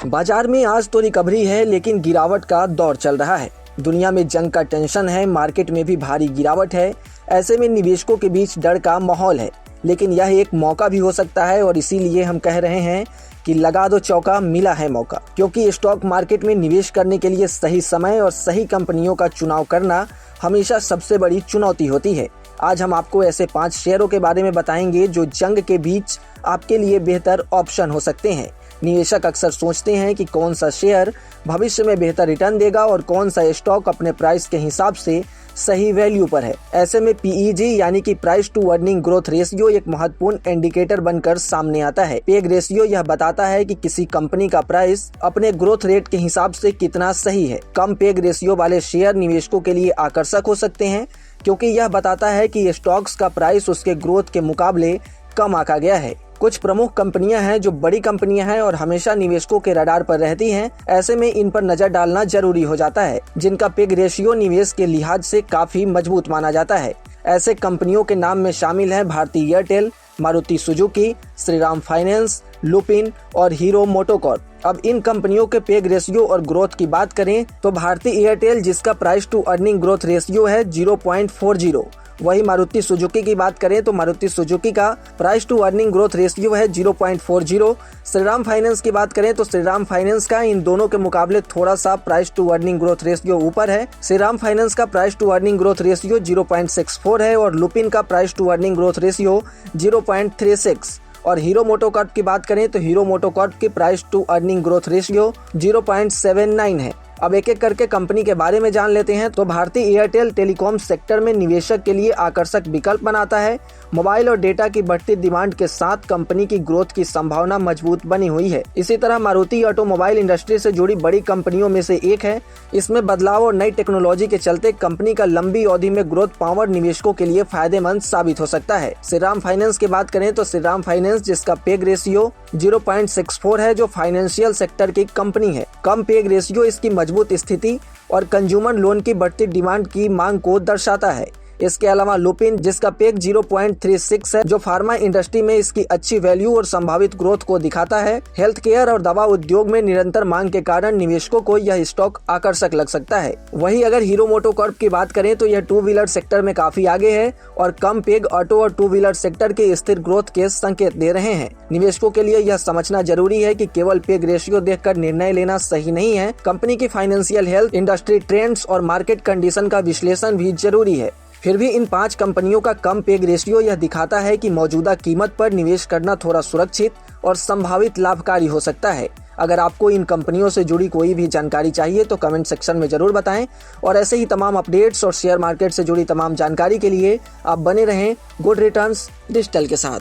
बाजार में आज तो रिकवरी है, लेकिन गिरावट का दौर चल रहा है। दुनिया में जंग का टेंशन है, मार्केट में भी भारी गिरावट है। ऐसे में निवेशकों के बीच डर का माहौल है, लेकिन यह एक मौका भी हो सकता है और इसीलिए हम कह रहे हैं कि लगा दो चौका, मिला है मौका। क्योंकि स्टॉक मार्केट में निवेश करने के लिए सही समय और सही कंपनियों का चुनाव करना हमेशा सबसे बड़ी चुनौती होती है। आज हम आपको ऐसे 5 शेयरों के बारे में बताएंगे जो जंग के बीच आपके लिए बेहतर ऑप्शन हो सकते हैं। निवेशक अक्सर सोचते हैं कि कौन सा शेयर भविष्य में बेहतर रिटर्न देगा और कौन सा स्टॉक अपने प्राइस के हिसाब से सही वैल्यू पर है। ऐसे में PEG यानी कि price to earning growth ratio एक महत्वपूर्ण इंडिकेटर बनकर सामने आता है। पेग रेशियो यह बताता है कि किसी कंपनी का प्राइस अपने ग्रोथ रेट के हिसाब से कितना सही है। कम पेग रेशियो वाले शेयर निवेशकों के लिए आकर्षक हो सकते हैं, क्योंकि यह बताता है कि स्टॉक्स का प्राइस उसके ग्रोथ के मुकाबले कम आंका गया है। कुछ प्रमुख कंपनियां हैं जो बड़ी कंपनियां हैं और हमेशा निवेशकों के रडार पर रहती हैं। ऐसे में इन पर नजर डालना जरूरी हो जाता है, जिनका पेग रेशियो निवेश के लिहाज से काफी मजबूत माना जाता है। ऐसे कंपनियों के नाम में शामिल हैं भारतीय Airtel, Maruti Suzuki, Shriram finance, Lupin और हीरो मोटोकॉर्प। अब इन कंपनियों के पेग रेशियो और ग्रोथ की बात करें तो भारतीय एयरटेल, जिसका price to earning growth ratio है 0.40, वही मारुति सुजुकी की बात करें तो मारुति सुजुकी का price to earning growth ratio है 0.40। श्रीराम फाइनेंस की बात करें तो श्रीराम फाइनेंस का इन दोनों के मुकाबले थोड़ा सा price to earning growth ratio ऊपर है। श्रीराम फाइनेंस का price to earning growth ratio 0.64 है और लुपिन का price to earning growth ratio 0.36। और हीरो मोटोकॉर्प की बात करें तो हीरो मोटोकॉर्प की price to earning growth ratio 0.79 है। अब एक एक करके कंपनी के बारे में जान लेते हैं। तो भारतीय एयरटेल टेलीकॉम सेक्टर में निवेशक के लिए आकर्षक विकल्प बनाता है। मोबाइल और डेटा की बढ़ती डिमांड के साथ कंपनी की ग्रोथ की संभावना मजबूत बनी हुई है। इसी तरह मारुति ऑटोमोबाइल इंडस्ट्री से जुड़ी बड़ी कंपनियों में से एक है। इसमें बदलाव और नई टेक्नोलॉजी के चलते कंपनी का लंबी अवधि में ग्रोथ पावर निवेशकों के लिए फायदेमंद साबित हो सकता है। श्रीराम फाइनेंस की बात करें तो श्रीराम फाइनेंस, जिसका पेग रेशियो 0.64 है, जो फाइनेंशियल सेक्टर की कंपनी है। कम पेग रेशियो इसकी मजबूत स्थिति और कंज्यूमर लोन की बढ़ती डिमांड की मांग को दर्शाता है। इसके अलावा लुपिन, जिसका पेग 0.36 है, जो फार्मा इंडस्ट्री में इसकी अच्छी वैल्यू और संभावित ग्रोथ को दिखाता है। हेल्थ केयर और दवा उद्योग में निरंतर मांग के कारण निवेशकों को यह स्टॉक आकर्षक लग सकता है। वहीं अगर हीरो मोटोकॉर्प की बात करें तो यह 2 व्हीलर सेक्टर में काफी आगे है और कम पेग ऑटो और 2 व्हीलर सेक्टर के स्थिर ग्रोथ के संकेत दे रहे हैं। निवेशकों के लिए यह समझना जरूरी है कि केवल पेग रेशियो देखकर निर्णय लेना सही नहीं है। कंपनी की फाइनेंशियल हेल्थ, इंडस्ट्री ट्रेंड्स और मार्केट कंडीशन का विश्लेषण भी जरूरी है। फिर भी इन 5 कंपनियों का कम पेग रेशियो यह दिखाता है कि मौजूदा कीमत पर निवेश करना थोड़ा सुरक्षित और संभावित लाभकारी हो सकता है। अगर आपको इन कंपनियों से जुड़ी कोई भी जानकारी चाहिए तो कमेंट सेक्शन में जरूर बताएं और ऐसे ही तमाम अपडेट्स और शेयर मार्केट से जुड़ी तमाम जानकारी के लिए आप बने रहें गुड रिटर्न्स डिजिटल के साथ।